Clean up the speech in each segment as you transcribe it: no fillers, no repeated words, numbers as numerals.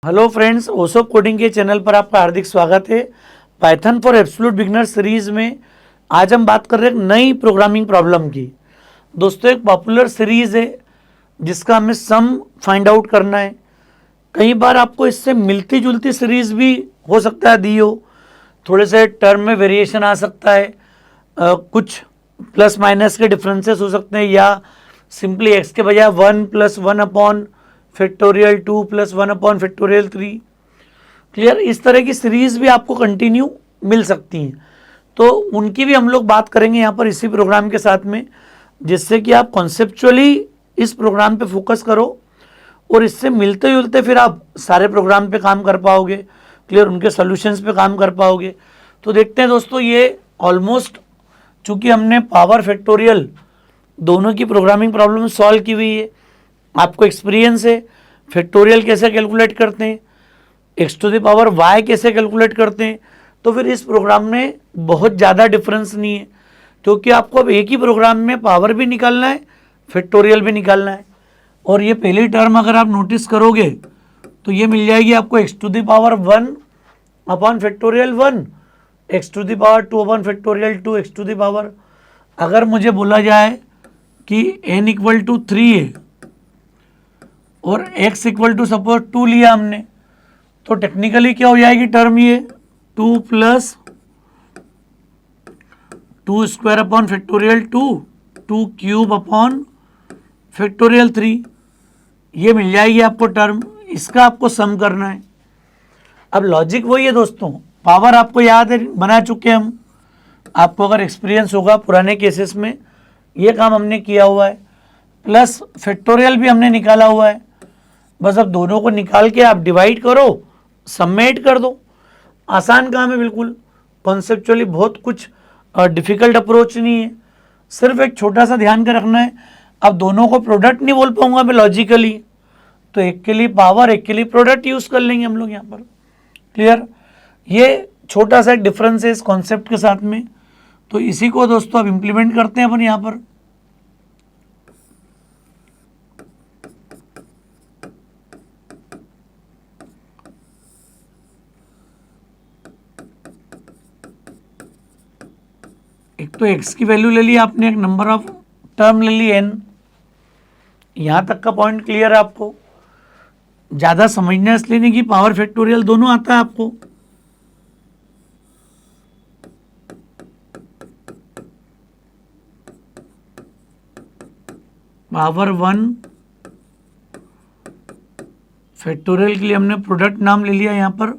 Hello friends, ओसो coding के channel पर आपका हार्दिक स्वागत है। Python for absolute beginner series में आज हम बात कर रहे हैं एक नई प्रोग्रामिंग प्रॉब्लम की। दोस्तों, एक पॉपुलर सीरीज है जिसका हमें सम फाइंड आउट करना है। कई बार आपको इससे मिलती जुलती सीरीज भी हो सकता है दी हो, थोड़े से टर्म में वेरिएशन आ सकता है, कुछ प्लस माइनस के डिफरेंसेस हो सकते हैं, या सिंपली एक्स के बजाय 1+1/फैक्टोरियल 2 + 1/फैक्टोरियल 3। क्लियर? इस तरह की सीरीज भी आपको कंटिन्यू मिल सकती हैं, तो उनकी भी हम लोग बात करेंगे यहाँ पर इसी प्रोग्राम के साथ में, जिससे कि आप कॉन्सेप्चुअली इस प्रोग्राम पे फोकस करो और इससे मिलते जुलते फिर आप सारे प्रोग्राम पे काम कर पाओगे। क्लियर? उनके सॉल्यूशंस पे काम कर पाओगे। तो देखते हैं दोस्तों, ये ऑलमोस्ट, चूंकि हमने पावर फैक्टोरियल दोनों की प्रोग्रामिंग प्रॉब्लम सॉल्व की हुई है, आपको एक्सपीरियंस है फैक्टोरियल कैसे कैलकुलेट करते हैं, x⁴y कैसे कैलकुलेट करते हैं, तो फिर इस प्रोग्राम में बहुत ज़्यादा डिफरेंस नहीं है, क्योंकि आपको अब एक ही प्रोग्राम में पावर भी निकालना है, फैक्टोरियल भी निकालना है। और ये पहली टर्म अगर आप नोटिस करोगे तो ये मिल जाएगी आपको x⁴1/फैक्टोरियल 1, x⁴2/फैक्टोरियल 2, अगर मुझे बोला जाए कि n = 3 है और x = सपोज 2 लिया हमने, तो टेक्निकली क्या हो जाएगी टर्म ये 2 + 2² 2/फैक्टोरियल 3 ये मिल जाएगी आपको टर्म। इसका आपको सम करना है। अब लॉजिक वही है दोस्तों, पावर आपको याद है, बना चुके हम। आपको अगर एक्सपीरियंस होगा पुराने केसेस में, ये काम हमने किया हुआ है। प्लस फैक्टोरियल भी हमने निकाला हुआ है। बस अब दोनों को निकाल के आप डिवाइड करो, सबमेट कर दो। आसान काम है बिल्कुल, कॉन्सेप्चुअली बहुत कुछ डिफ़िकल्ट अप्रोच नहीं है। सिर्फ एक छोटा सा ध्यान का रखना है, अब दोनों को प्रोडक्ट नहीं बोल पाऊंगा मैं लॉजिकली, तो एक के लिए पावर, एक के लिए प्रोडक्ट यूज़ कर लेंगे हम लोग यहाँ पर। क्लियर? ये छोटा सा एक डिफरेंस है इस कॉन्सेप्ट के साथ में। तो इसी को दोस्तों अब इम्प्लीमेंट करते हैं अपन यहाँ पर। एक तो x की वैल्यू ले ली आपने, एक नंबर ऑफ टर्म ले ली n। यहाँ तक का पॉइंट क्लियर है आपको? ज़्यादा समझना इसलिए नहीं कि पावर फैक्टोरियल दोनों आता है आपको। पावर 1 फैक्टोरियल के लिए हमने प्रोडक्ट नाम ले लिया यहाँ पर,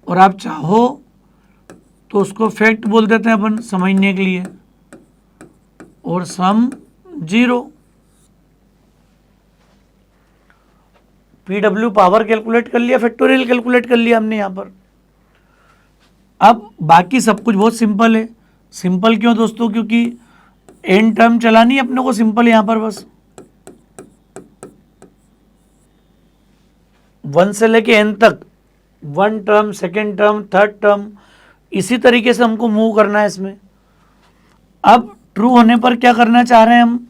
और आप चाहो तो उसको फैक्ट बोल देते हैं अपन समझने के लिए, और सम 0। PW पावर कैलकुलेट कर लिया, फैक्टोरियल कैलकुलेट कर लिया हमने यहाँ पर। अब बाकी सब कुछ बहुत सिंपल है। सिंपल क्यों दोस्तों? क्योंकि n टर्म चलानी है अपने को सिंपल यहाँ पर, बस 1 से लेके n तक 1 term, second term, third term, इसी तरीके से हमको मूव करना है इसमें। अब ट्रू होने पर क्या करना चाह रहे हैं हम?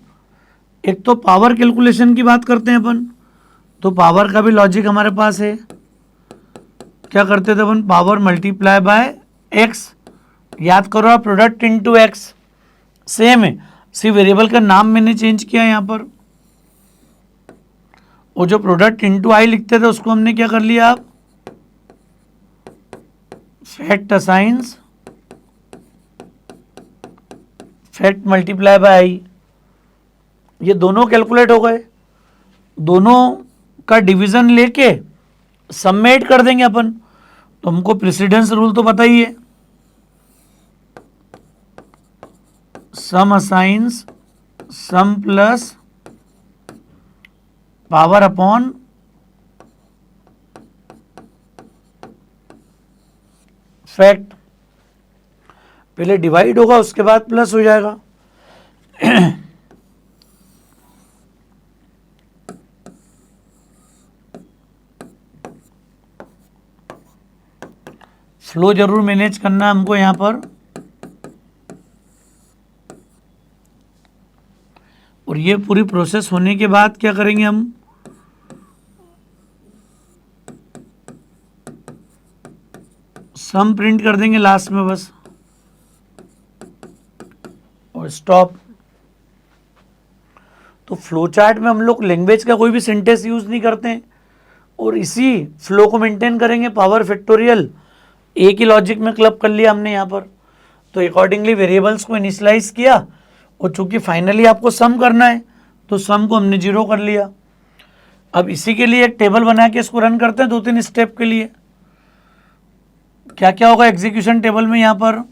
एक तो पावर कैलकुलेशन की बात करते हैं अपन, तो पावर का भी लॉजिक हमारे पास है। क्या करते थे अपन? Power multiply by x. याद करो आप, प्रोडक्ट इनटू एक्स सेम है, सिर्फ वेरिएबल का नाम मैंने चेंज किया यहाँ पर। और जो प्रोडक्ट इनटू आई लिखते थे उसको हमने क्या कर लिया, आप fact assigns fact multiply by i. ये दोनों कैलकुलेट हो गए, दोनों का डिवीजन लेके सबमेट कर देंगे अपन। तो हमको प्रेसिडेंस रूल तो पता ही है, सम असाइंस सम प्लस पावर अपॉन फैक्ट। पहले डिवाइड होगा, उसके बाद प्लस हो जाएगा। फ्लो जरूर मैनेज करना है हमको यहाँ पर। और ये पूरी प्रोसेस होने के बाद क्या करेंगे हम? सम प्रिंट कर देंगे लास्ट में बस और स्टॉप। तो फ्लो चार्ट में हम लोग लैंग्वेज का कोई भी सिंटेक्स यूज नहीं करते हैं और इसी फ्लो को मेंटेन करेंगे। पावर फैक्टोरियल एक ही लॉजिक में क्लब कर लिया हमने यहाँ पर, तो अकॉर्डिंगली वेरिएबल्स को इनिशियलाइज किया और चूंकि फाइनली आपको सम करना है तो सम को हमने 0 कर लिया। अब इसी के लिए एक टेबल बना के इसको रन करते हैं 2-3 स्टेप के लिए। क्या क्या होगा एग्जीक्यूशन टेबल में यहाँ पर,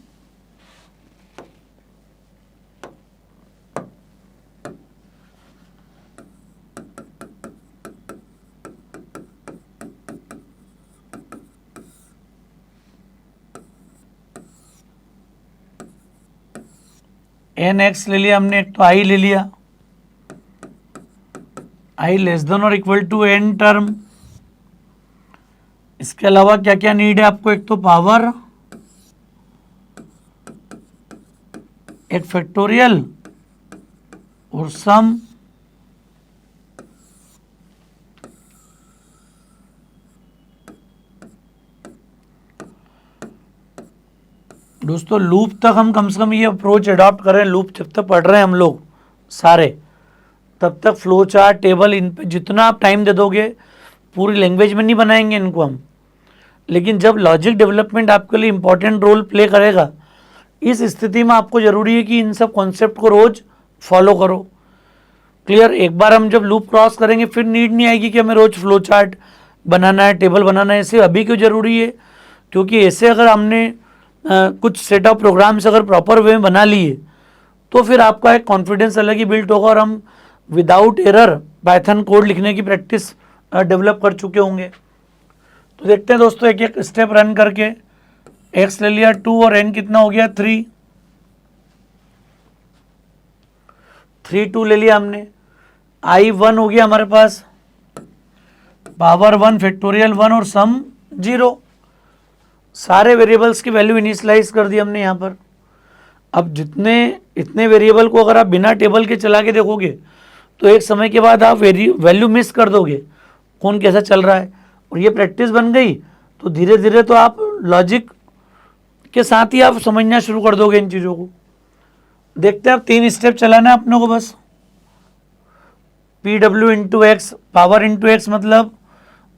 एन एक्स ले लिया हमने, एक तो आई ले लिया, आई लेस देन और इक्वल टू एन टर्म। इसके अलावा क्या क्या नीड है आपको, एक तो पावर, एक फैक्टोरियल और सम। दोस्तों लूप तक हम कम से कम ये अप्रोच अडॉप्ट करें, लूप जब तक पढ़ रहे हैं हम लोग सारे तब तक फ्लो चार्ट टेबल इन पे जितना आप टाइम दे दोगे, पूरी लैंग्वेज में नहीं बनाएंगे इनको हम, लेकिन जब लॉजिक डेवलपमेंट आपके लिए इंपॉर्टेंट रोल प्ले करेगा, इस स्थिति में आपको ज़रूरी है कि इन सब कॉन्सेप्ट को रोज़ फॉलो करो। क्लियर। एक बार हम जब लूप क्रॉस करेंगे फिर नीड नहीं आएगी कि हमें रोज़ फ्लो चार्ट बनाना है, टेबल बनाना है। ऐसे अभी क्यों ज़रूरी है, क्योंकि ऐसे अगर हमने कुछ सेट ऑफ प्रोग्राम्स अगर प्रॉपर वे में बना लिए तो फिर आपका एक कॉन्फिडेंस अलग ही बिल्ट होगा और हम विदाउट एरर पाइथन कोड लिखने की प्रैक्टिस डेवलप कर चुके होंगे। तो देखते हैं दोस्तों एक एक स्टेप रन करके। एक्स ले लिया 2 और एन कितना हो गया 3, 2 ले लिया हमने, आई 1 हो गया हमारे पास, पावर 1 फैक्टोरियल 1 और सम 0। सारे वेरिएबल्स की वैल्यू इनिशियलाइज कर दी हमने यहाँ पर। अब इतने वेरिएबल को अगर आप बिना टेबल के चला के देखोगे तो एक समय के बाद आप वैल्यू मिस कर दोगे, कौन कैसा चल रहा है। और ये प्रैक्टिस बन गई तो धीरे धीरे तो आप लॉजिक के साथ ही आप समझना शुरू कर दोगे इन चीज़ों को। देखते हैं अब 3 स्टेप चलाना है अपनों को बस। P W into x, power into x मतलब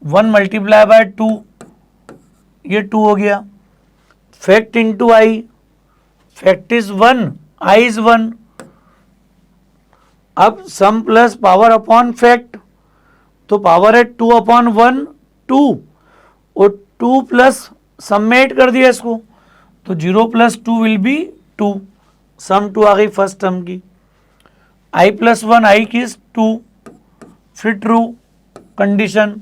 1 मल्टीप्लाई बाय 2, ये 2 हो गया। Fact into I, fact is 1, I is 1। अब sum plus power upon fact, तो पावर है 2 अपॉन 1 2 और 2 प्लस सम में ऐड कर दिया इसको, तो 0 प्लस 2 विल बी 2, सम 2 आ गई फर्स्ट टर्म की। आई प्लस 1, आई की 2, फिर true condition.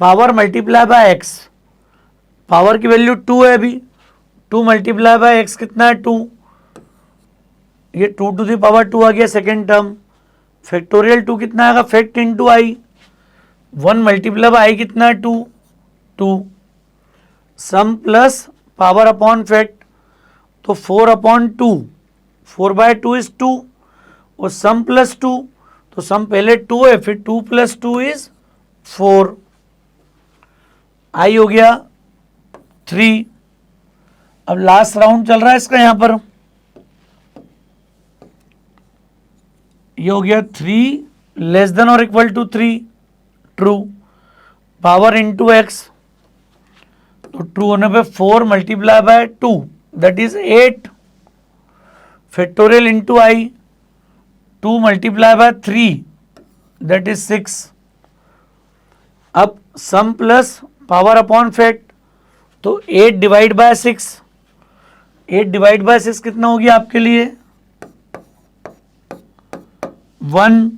Power multiply by x, power की वैल्यू 2 है अभी, 2 मल्टीप्लाई बाय एक्स कितना है 2, ये 2 टू द पावर 2 आ गया सेकेंड टर्म। फैक्टोरियल 2 कितना आएगा, fact into i, 1 multiply by i कितना है 2 2, sum plus power upon fact, तो 4 अपॉन 2, 4 बाय 2 इज 2 और सम प्लस 2, तो सम पहले 2 है फिर 2 प्लस 2 इज 4। आई हो गया 3। अब लास्ट राउंड चल रहा है इसका यहां पर, ये हो गया 3 लेस देन और equal to 3, true. Power into x, तो ट्रू होने पे 4 multiply by 2 that is 8। Factorial into i, 2 multiply by 3 that is 6। अब sum plus power upon fact, तो 8 डिवाइड बाय 6, 8 डिवाइड बाय 6 कितना हो गया आपके लिए 1,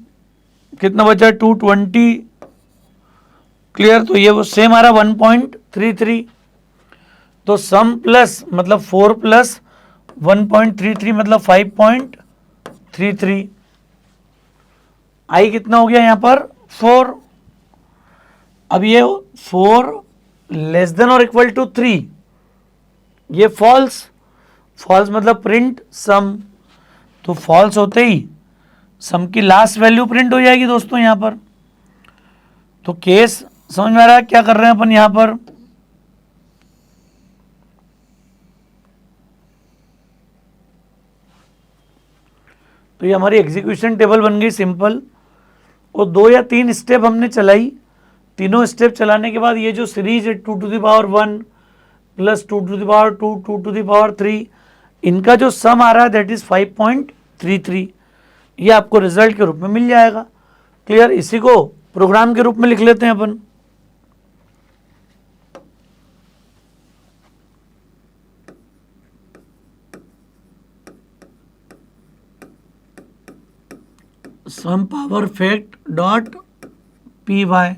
कितना बचा 220। क्लियर। तो ये वो सेम आ रहा 1.33, तो सम प्लस मतलब 4 प्लस 1.33 मतलब 5.33। आई कितना हो गया यहाँ पर 4। अब ये 4 लेस देन और इक्वल टू 3, ये फॉल्स, फॉल्स मतलब प्रिंट सम, तो फॉल्स होते ही सम की लास्ट वैल्यू प्रिंट हो जाएगी दोस्तों यहाँ पर। तो केस समझ में आ रहा है क्या कर रहे हैं अपन यहाँ पर। तो ये हमारी एग्जीक्यूशन टेबल बन गई सिंपल, और 2 या 3 स्टेप हमने चलाई। तीनों स्टेप चलाने के बाद ये जो सीरीज है 2 to the power 1 plus 2 to the power 2 2 to the power 3, इनका जो सम आ रहा है दैट इज 5.33, ये आपको रिजल्ट के रूप में मिल जाएगा। क्लियर, इसी को प्रोग्राम के रूप में लिख लेते हैं अपन। Sum power fact dot p y,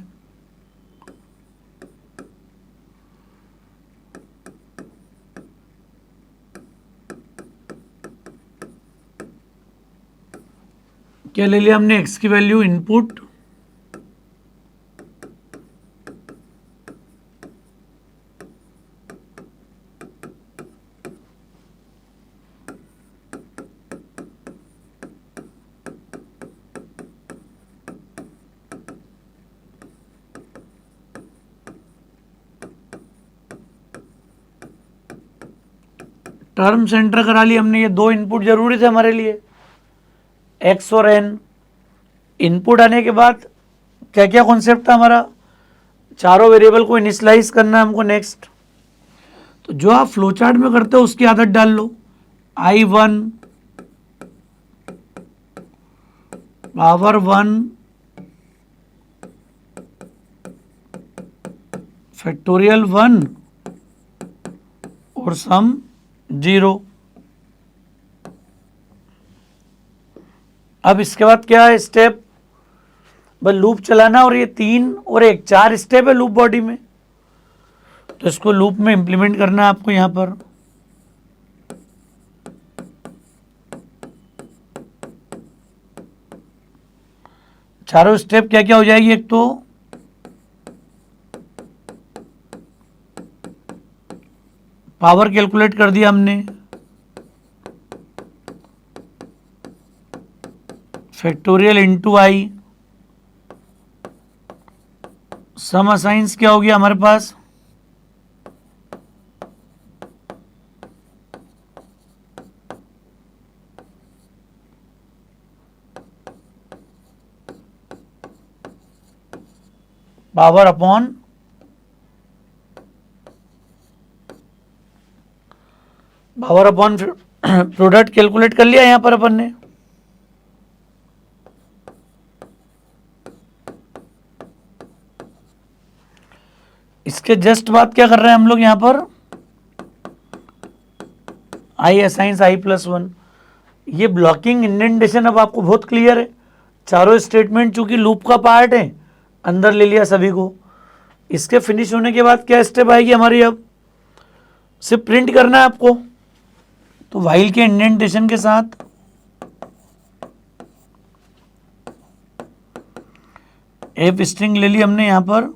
क्या ले लिया हमने, x की वैल्यू इनपुट, टर्म सेंटर करा ली हमने। ये 2 इनपुट जरूरी थे हमारे लिए, x और n। इनपुट आने के बाद क्या क्या कॉन्सेप्ट था हमारा, चारों वेरिएबल को इनिशियलाइज करना है हमको। नेक्स्ट, तो जो आप फ्लो चार्ट में करते हो उसकी आदत डाल लो। I1 पावर 1 फैक्टोरियल 1 और सम 0। अब इसके बाद क्या है स्टेप, बस लूप चलाना, और ये 3 और 1 4 स्टेप है लूप बॉडी में, तो इसको लूप में इंप्लीमेंट करना है आपको। यहां पर चारों स्टेप क्या क्या हो जाएगी, एक तो पावर कैलकुलेट कर दिया हमने, फैक्टोरियल इंटू आई, सम असाइंस क्या हो गया हमारे पास, पावर अपॉन प्रोडक्ट कैलकुलेट कर लिया यहां पर अपन ने। इसके जस्ट बाद क्या कर रहे हैं हम लोग यहां पर, आई असाइंस i+1। ये ब्लॉकिंग इंडेंटेशन अब आपको बहुत क्लियर है। चारों स्टेटमेंट चूंकि लूप का पार्ट है, अंदर ले लिया सभी को। इसके फिनिश होने के बाद क्या स्टेप आएगी हमारी, अब सिर्फ प्रिंट करना है आपको। तो व्हाइल के इंडेंटेशन के साथ एफ स्ट्रिंग ले ली हमने यहां पर,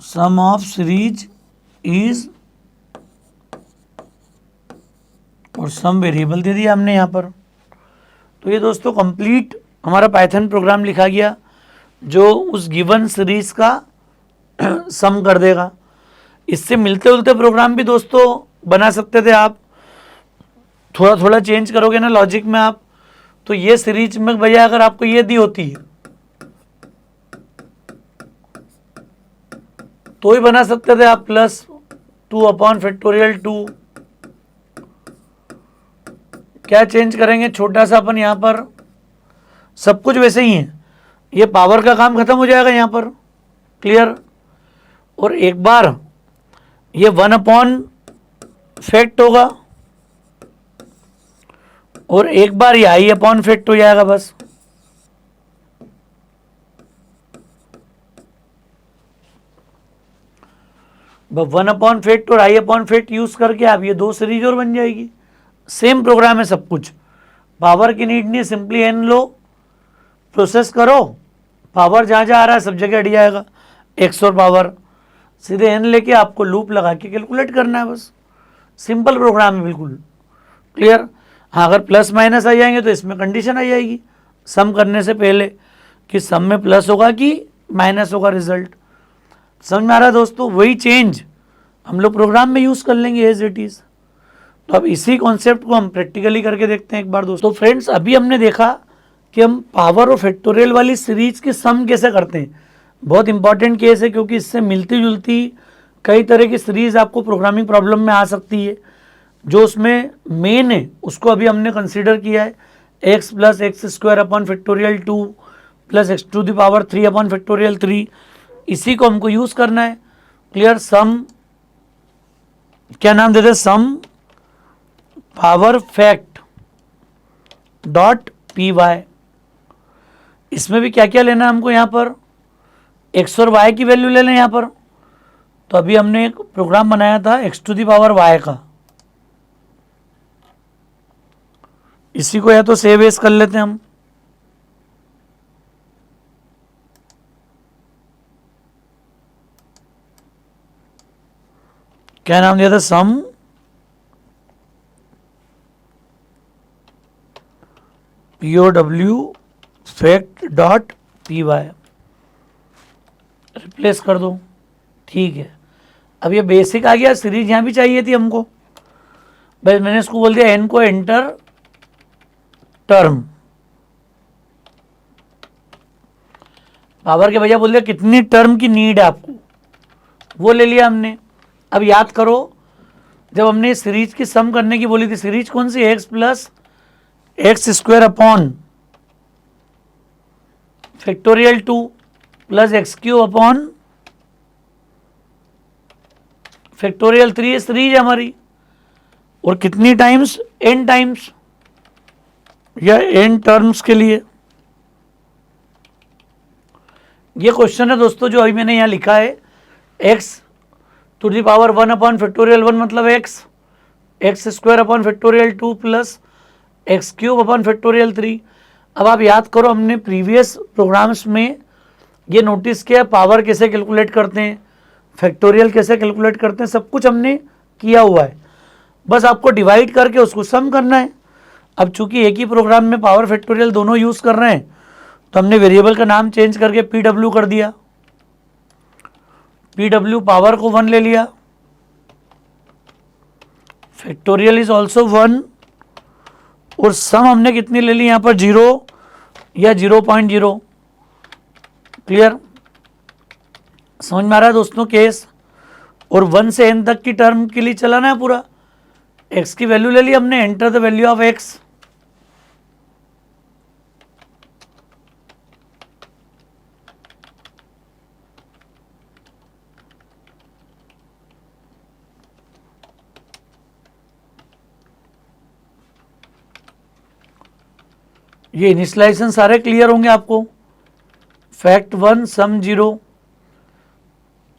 सम ऑफ सीरीज इज, और सम वेरिएबल दे दिया हमने यहां पर। तो ये दोस्तों कंप्लीट हमारा पाइथन प्रोग्राम लिखा गया जो उस गिवन सीरीज का सम कर देगा। इससे मिलते जुलते प्रोग्राम भी दोस्तों बना सकते थे आप, थोड़ा थोड़ा चेंज करोगे ना लॉजिक में आप। तो ये सीरीज में भैया अगर आपको ये दी होती है तो ही बना सकते थे आप, +2 अपॉन फैक्टोरियल 2। क्या चेंज करेंगे, छोटा सा अपन यहां पर, सब कुछ वैसे ही है। ये पावर का काम खत्म हो जाएगा यहां पर, क्लियर। और एक बार ये 1 अपॉन फैक्ट होगा, और एक बार ये i अपॉन फैक्ट हो जाएगा बस। बस 1 अपॉन फैक्ट और i अपॉन फैक्ट यूज करके आप ये 2 सीरीज और बन जाएगी। सेम प्रोग्राम है सब कुछ, पावर की नीड नहीं है। सिंपली n लो, प्रोसेस करो, पावर जहां जहां आ रहा है सब जगह हट जाएगा, x और पावर। सीधे n लेके आपको लूप लगा के कैलकुलेट करना है बस। सिंपल प्रोग्राम है बिल्कुल, क्लियर। हाँ, अगर प्लस माइनस आ जाएंगे तो इसमें कंडीशन आ जाएगी सम करने से पहले कि सम में प्लस होगा कि माइनस होगा रिजल्ट। समझ में आ रहा है दोस्तों। वही चेंज हम लोग प्रोग्राम में यूज़ कर लेंगे एज इट इज़। तो अब इसी कॉन्सेप्ट को हम प्रैक्टिकली करके देखते हैं एक बार दोस्तों। तो फ्रेंड्स, अभी हमने देखा कि हम पावर और फैक्टोरियल वाली सीरीज की सम कैसे करते हैं। बहुत इंपॉर्टेंट केस है, क्योंकि इससे मिलती जुलती कई तरह की सीरीज आपको प्रोग्रामिंग प्रॉब्लम में आ सकती है। जो उसमें मेन है उसको अभी हमने कंसीडर किया है, x plus x square upon factorial 2 plus x to the power 3 upon factorial 3। इसी को हमको यूज़ करना है। क्लियर। सम, क्या नाम देते हैं, sum power fact dot p y. इसमें भी क्या क्या लेना है हमको, यहाँ पर एक्स और वाई की वैल्यू ले लें यहाँ पर। तो अभी हमने एक प्रोग्राम बनाया था x to the power y का, इसी को या तो सेव एज कर लेते हैं हम। क्या नाम दिया था, sum POW fact dot p y, replace कर दो। ठीक है, अब ये बेसिक आ गया। सीरीज यहाँ भी चाहिए थी हमको, बस मैंने इसको बोल दिया एन को एंटर टर्म, पावर के भैया बोल दिया कितनी टर्म की नीड है आपको, वो ले लिया हमने। अब याद करो, जब हमने सीरीज की सम करने की बोली थी, सीरीज कौन सी, x plus x square upon factorial 2 plus x cube upon factorial 3 series है हमारी। और कितनी टाइम्स, n टाइम्स या n टर्म्स के लिए। ये क्वेश्चन है दोस्तों जो अभी मैंने यहाँ लिखा है, x to the power 1 upon factorial 1 मतलब x square upon factorial 2 plus x cube upon factorial 3। अब आप याद करो, हमने प्रीवियस प्रोग्राम्स में ये नोटिस किया, पावर कैसे कैलकुलेट करते हैं, फैक्टोरियल कैसे कैलकुलेट करते हैं, सब कुछ हमने किया हुआ है। बस आपको डिवाइड करके उसको सम करना है। अब चूंकि एक ही प्रोग्राम में पावर फैक्टोरियल दोनों यूज़ कर रहे हैं, तो हमने वेरिएबल का नाम चेंज करके PW कर दिया। PW पावर को 1 ले लिया, फैक्टोरियल इज ऑल्सो 1, और सम हमने कितनी ले ली यहाँ पर, 0 या 0.0। क्लियर, समझ में आ रहा है दोस्तों केस। और 1 से n तक की टर्म के लिए चलाना है पूरा। x की वैल्यू ले ली हमने, enter the value of x। ये इनिशियलाइजेशन सारे क्लियर होंगे आपको। फैक्ट 1 सम 0।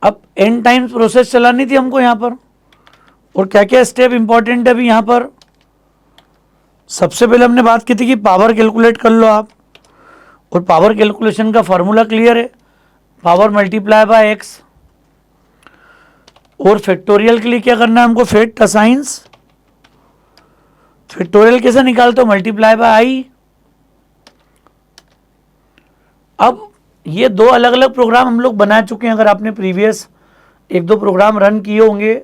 अब n टाइम्स प्रोसेस चलानी थी हमको यहाँ पर, और क्या क्या स्टेप इंपॉर्टेंट है अभी यहाँ पर। सबसे पहले हमने बात की थी कि पावर कैलकुलेट कर लो आप, और पावर कैलकुलेशन का फॉर्मूला क्लियर है, पावर मल्टीप्लाई बाय एक्स। और फैक्टोरियल के लिए क्या करना है हमको, फैक्ट असाइंस, फैक्टोरियल कैसे निकालते हो, मल्टीप्लाई बाय आई। अब ये दो अलग अलग प्रोग्राम हम लोग बना चुके हैं। अगर आपने प्रीवियस एक दो प्रोग्राम रन किए होंगे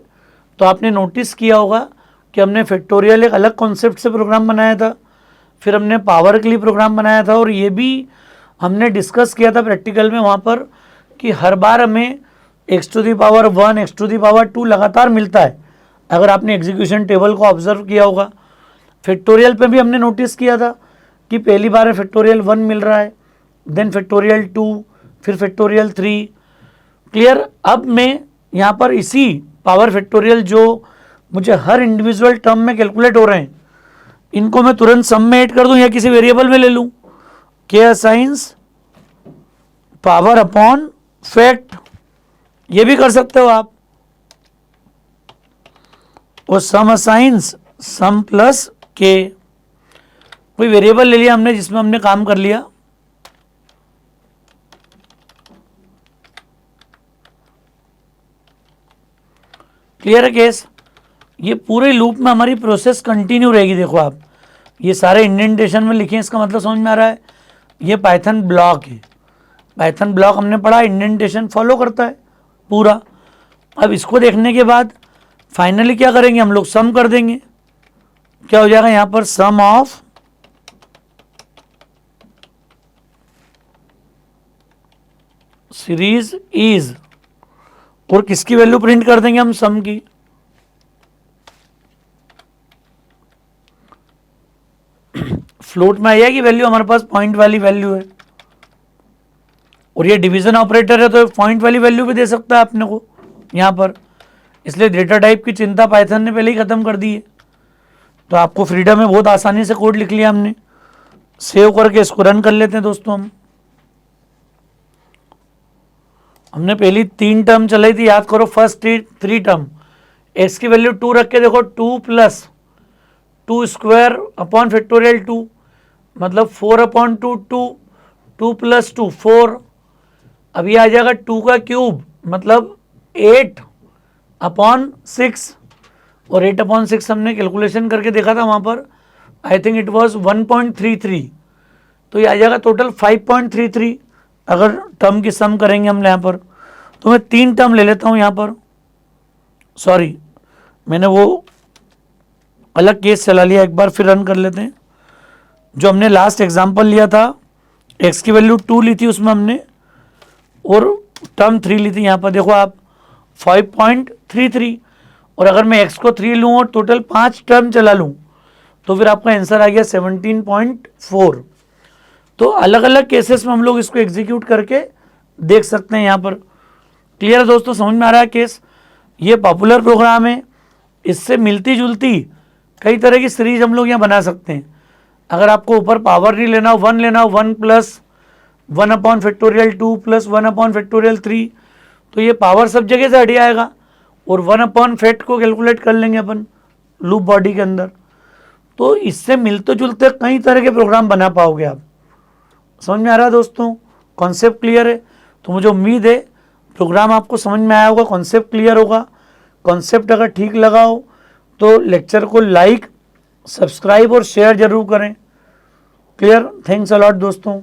तो आपने नोटिस किया होगा कि हमने फैक्टोरियल एक अलग कॉन्सेप्ट से प्रोग्राम बनाया था, फिर हमने पावर के लिए प्रोग्राम बनाया था, और ये भी हमने डिस्कस किया था प्रैक्टिकल में वहाँ पर कि हर बार हमें x to the power 1 x to the power 2 लगातार मिलता है। अगर आपने एग्जीक्यूशन टेबल को ऑब्जर्व किया होगा, फैक्टोरियल पे भी हमने नोटिस किया था कि पहली बार फैक्टोरियल 1 मिल रहा है, देन फैक्टोरियल 2, फिर फैक्टोरियल 3। क्लियर। अब मैं यहाँ पर इसी पावर फैक्टोरियल जो मुझे हर इंडिविजुअल टर्म में कैलकुलेट हो रहे हैं, इनको मैं तुरंत सम में ऐड कर दूं या किसी वेरिएबल में ले लूं, के असाइंस पावर अपॉन फैक्ट, ये भी कर सकते हो आप। और सम असाइंस सम प्लस के, कोई वेरिएबल ले लिया हमने जिसमें हमने काम कर लिया। क्लियर है केस। ये पूरे लूप में हमारी प्रोसेस कंटिन्यू रहेगी। देखो आप ये सारे इंडेंटेशन में लिखे, इसका मतलब समझ में आ रहा है। ये पाइथन ब्लॉक है, पाइथन ब्लॉक हमने पढ़ा, इंडेंटेशन फॉलो करता है पूरा। अब इसको देखने के बाद फाइनली क्या करेंगे हम लोग, सम कर देंगे। क्या हो जाएगा यहां पर, सम ऑफ सीरीज इज, और किसकी वैल्यू प्रिंट कर देंगे हम, सम की। फ्लोट में आई है कि वैल्यू हमारे पास पॉइंट वाली वैल्यू है, और ये डिवीजन ऑपरेटर है तो पॉइंट वाली वैल्यू भी दे सकता है अपने को यहां पर, इसलिए डेटा टाइप की चिंता पाइथन ने पहले ही खत्म कर दी है। तो आपको फ्रीडम में बहुत आसानी से कोड लिख लिया हमने। सेव करके इसको रन कर लेते हैं दोस्तों। हमने पहली 3 टर्म चलाई थी, याद करो। फर्स्ट 3 टर्म, एक्स की वैल्यू 2 रख के देखो, 2 + 2 स्क्वायर अपॉन फैक्टोरियल 2, मतलब 4 अपॉन 2 2, 2 + 2 4। अभी आ जाएगा 2 का क्यूब, मतलब 8 अपॉन 6, और 8 अपॉन 6 हमने कैलकुलेशन करके देखा था वहाँ पर, आई थिंक इट वाज 1.33, तो ये आ जाएगा टोटल 5.33 अगर टर्म की सम करेंगे हम यहाँ पर। तो मैं 3 टर्म ले लेता हूँ यहाँ पर, सॉरी मैंने वो अलग केस चला लिया, एक बार फिर रन कर लेते हैं। जो हमने लास्ट एग्जांपल लिया था, एक्स की वैल्यू 2 ली थी उसमें हमने, और टर्म 3 ली थी। यहाँ पर देखो आप 5.33, और अगर मैं एक्स को 3 लूँ और टोटल 5 टर्म चला लूँ तो फिर आपका आंसर आ गया 17.4। तो अलग अलग केसेस में हम लोग इसको एग्जीक्यूट करके देख सकते हैं यहाँ पर। क्लियर है दोस्तों, समझ में आ रहा है केस? ये पॉपुलर प्रोग्राम है, इससे मिलती जुलती कई तरह की सीरीज हम लोग यहाँ बना सकते हैं। अगर आपको ऊपर पावर नहीं लेना हो, 1 लेना हो, 1 + 1 अपॉन फैक्टोरियल 2 + 1 अपॉन फैक्टोरियल 3, तो ये पावर सब जगह से हट जाएगा, और 1 अपॉन फैक्ट को कैलकुलेट कर लेंगे अपन लूप बॉडी के अंदर। तो इससे मिलते जुलते कई तरह के प्रोग्राम बना पाओगे आप। समझ में आ रहा है दोस्तों? कॉन्सेप्ट क्लियर है? तो मुझे उम्मीद है प्रोग्राम आपको समझ में आया होगा, कॉन्सेप्ट क्लियर होगा। कॉन्सेप्ट अगर ठीक लगा हो तो लेक्चर को लाइक, सब्सक्राइब और शेयर जरूर करें। क्लियर? थैंक्स अ लॉट दोस्तों।